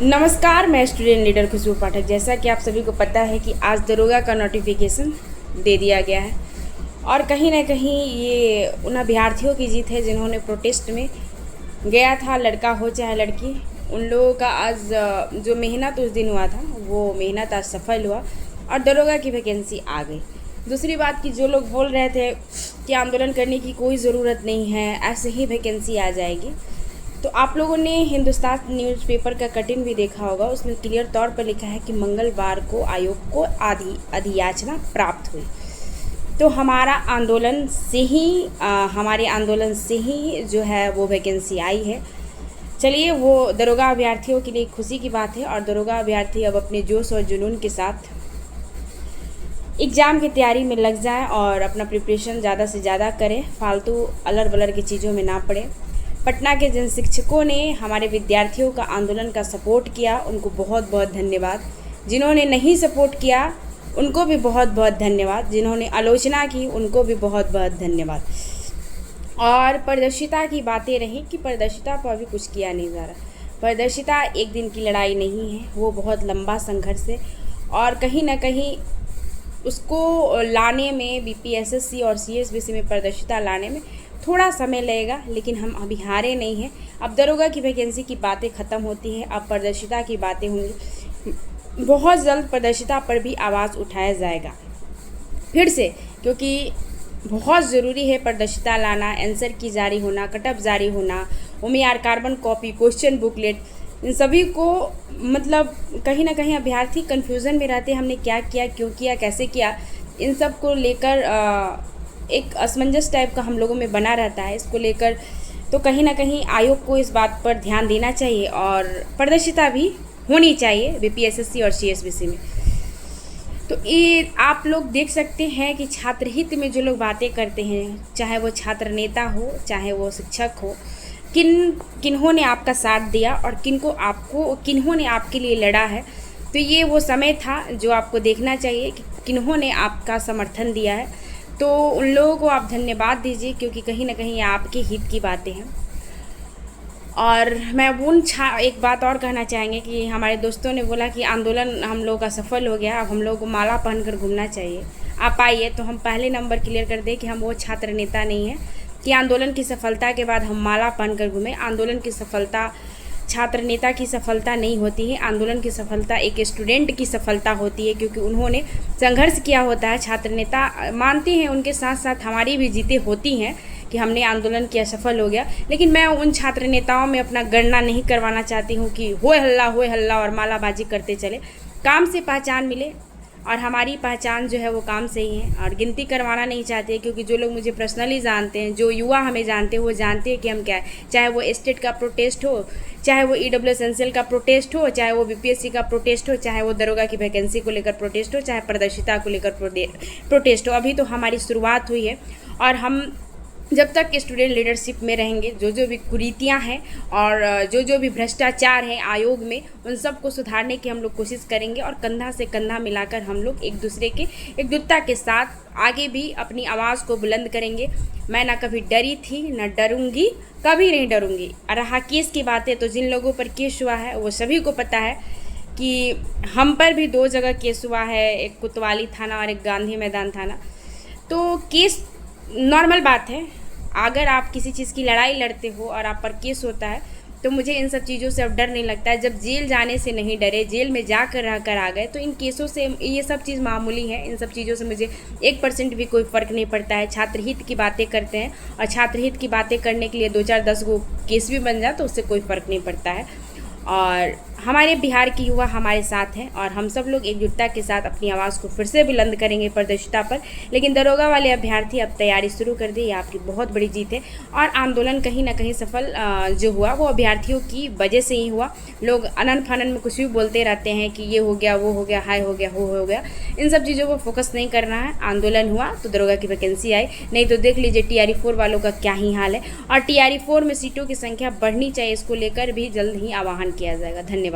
नमस्कार, मैं student leader खुशबू पाठक। जैसा कि आप सभी को पता है कि आज दरोगा का नोटिफिकेशन दे दिया गया है और कहीं ना कहीं ये उन अभ्यर्थियों की जीत है जिन्होंने प्रोटेस्ट में गया था, लड़का हो चाहे लड़की। उन लोगों का आज जो मेहनत उस दिन हुआ था वो मेहनत आज सफल हुआ और दरोगा की वैकेंसी आ गई। दूसरी बात कि जो लोग बोल रहे थे कि आंदोलन करने की कोई ज़रूरत नहीं है, ऐसे ही वैकेंसी आ जाएगी, तो आप लोगों ने हिंदुस्तान न्यूज़पेपर का कटिंग भी देखा होगा। उसमें क्लियर तौर पर लिखा है कि मंगलवार को आयोग को अधियाचना प्राप्त हुई। तो हमारे आंदोलन से ही जो है वो वैकेंसी आई है। चलिए, वो दरोगा अभ्यर्थियों के लिए खुशी की बात है और दरोगा अभ्यर्थी अब अपने जोश और जुनून के साथ एग्ज़ाम की तैयारी में लग जाएं और अपना प्रिपरेशन ज़्यादा से ज़्यादा करें, फालतू अलर बलर की चीज़ों में ना पड़े। पटना के जिन शिक्षकों ने हमारे विद्यार्थियों का आंदोलन का सपोर्ट किया उनको बहुत बहुत धन्यवाद। जिन्होंने नहीं सपोर्ट किया उनको भी बहुत बहुत धन्यवाद। जिन्होंने आलोचना की उनको भी बहुत बहुत धन्यवाद। और पारदर्शिता की बातें रहीं कि पारदर्शिता पर अभी कुछ किया नहीं जा रहा। पारदर्शिता एक दिन की लड़ाई नहीं है, वो बहुत लंबा संघर्ष है और कहीं ना कहीं उसको लाने में बीपीएसएससी और सीएसबीसी में पारदर्शिता लाने में थोड़ा समय लगेगा, लेकिन हम अभी हारे नहीं हैं। अब दरोगा की वैकेंसी की बातें ख़त्म होती हैं, अब पारदर्शिता की बातें होंगी। बहुत जल्द पारदर्शिता पर भी आवाज़ उठाया जाएगा फिर से, क्योंकि बहुत ज़रूरी है पारदर्शिता लाना। आंसर की जारी होना, कटअप जारी होना, OMR carbon copy, question booklet, इन सभी को मतलब कहीं ना कहीं अभ्यर्थी कन्फ्यूज़न में रहते हैं, हमने क्या किया, क्यों किया, कैसे किया। इन सब को लेकर एक असमंजस टाइप का हम लोगों में बना रहता है। इसको लेकर तो कहीं ना कहीं आयोग को इस बात पर ध्यान देना चाहिए और पारदर्शिता भी होनी चाहिए बीपीएसएससी और सीएसबीसी में। तो ये आप लोग देख सकते हैं कि छात्र हित में जो लोग बातें करते हैं, चाहे वो छात्र नेता हो चाहे वो शिक्षक हो, किन्होंने आपका साथ दिया और किन्होंने आपके लिए लड़ा है। तो ये वो समय था जो आपको देखना चाहिए कि किन्होंने आपका समर्थन दिया है। तो उन लोगों को आप धन्यवाद दीजिए, क्योंकि कहीं ना कहीं आपके हित की बातें हैं। और मैं एक बात और कहना चाहेंगे कि हमारे दोस्तों ने बोला कि आंदोलन हम लोगों का सफल हो गया, अब हम लोगों को माला पहनकर घूमना चाहिए। आप आइए, तो हम पहले नंबर क्लियर कर दें कि हम वो छात्र नेता नहीं हैं कि आंदोलन की सफलता के बाद हम माला पहनकर घूमें। आंदोलन की सफलता छात्र नेता की सफलता नहीं होती है, आंदोलन की सफलता एक स्टूडेंट की सफलता होती है, क्योंकि उन्होंने संघर्ष किया होता है। छात्र नेता मानते हैं, उनके साथ साथ हमारी भी जीतें होती हैं कि हमने आंदोलन किया, सफल हो गया। लेकिन मैं उन छात्र नेताओं में अपना गणना नहीं करवाना चाहती हूँ कि होए हल्ला और मालाबाजी करते चले। काम से पहचान मिले और हमारी पहचान जो है वो काम से ही है। और गिनती करवाना नहीं चाहते, क्योंकि जो लोग मुझे पर्सनली जानते हैं, जो युवा हमें जानते हैं, वो जानते हैं कि हम क्या है। चाहे वो स्टेट का प्रोटेस्ट हो, चाहे वो EWS का प्रोटेस्ट हो, चाहे वो BPSC का प्रोटेस्ट हो, चाहे वो दरोगा की वैकेंसी को लेकर प्रोटेस्ट हो, चाहे पारदर्शिता को लेकर प्रोटेस्ट हो। अभी तो हमारी शुरुआत हुई है और हम जब तक स्टूडेंट लीडरशिप में रहेंगे, जो भी कुरीतियाँ हैं और जो भी भ्रष्टाचार हैं आयोग में, उन सब को सुधारने की हम लोग कोशिश करेंगे और कंधा से कंधा मिलाकर हम लोग एक दूसरे के एकजुटता के साथ आगे भी अपनी आवाज़ को बुलंद करेंगे। मैं ना कभी डरी थी, ना डरूंगी, कभी नहीं डरूंगी। और रहा केस की बातें, तो जिन लोगों पर केस हुआ है वो सभी को पता है कि हम पर भी 2 जगह केस हुआ है, एक कोतवाली थाना और एक गांधी मैदान थाना। तो केस नॉर्मल बात है। अगर आप किसी चीज़ की लड़ाई लड़ते हो और आप पर केस होता है, तो मुझे इन सब चीज़ों से अब डर नहीं लगता है। जब जेल जाने से नहीं डरे, जेल में जाकर रहकर आ गए, तो इन केसों से ये सब चीज़ मामूली है। इन सब चीज़ों से मुझे 1% भी कोई फ़र्क नहीं पड़ता है। छात्र हित की बातें करते हैं और छात्र हित की बातें करने के लिए 2-4-10 गो केस भी बन जाए तो उससे कोई फ़र्क नहीं पड़ता है। और हमारे बिहार के युवा हमारे साथ हैं और हम सब लोग एकजुटता के साथ अपनी आवाज़ को फिर से बुलंद करेंगे पारदर्शिता पर। लेकिन दरोगा वाले अभ्यर्थी अब तैयारी शुरू कर दी, ये आपकी बहुत बड़ी जीत है। और आंदोलन कहीं ना कहीं सफल जो हुआ वो अभ्यर्थियों की वजह से ही हुआ। लोग अनन फानन में कुछ भी बोलते रहते हैं कि ये हो गया, वो हो गया, हाय हो गया, हो गया। इन सब चीज़ों पर फोकस नहीं करना है। आंदोलन हुआ तो दरोगा की वैकेंसी आई, नहीं तो देख लीजिए TRE 4 वालों का क्या ही हाल है। और TRE 4 में सीटों की संख्या बढ़नी चाहिए, इसको लेकर भी जल्द ही आह्वान किया जाएगा। धन्यवाद।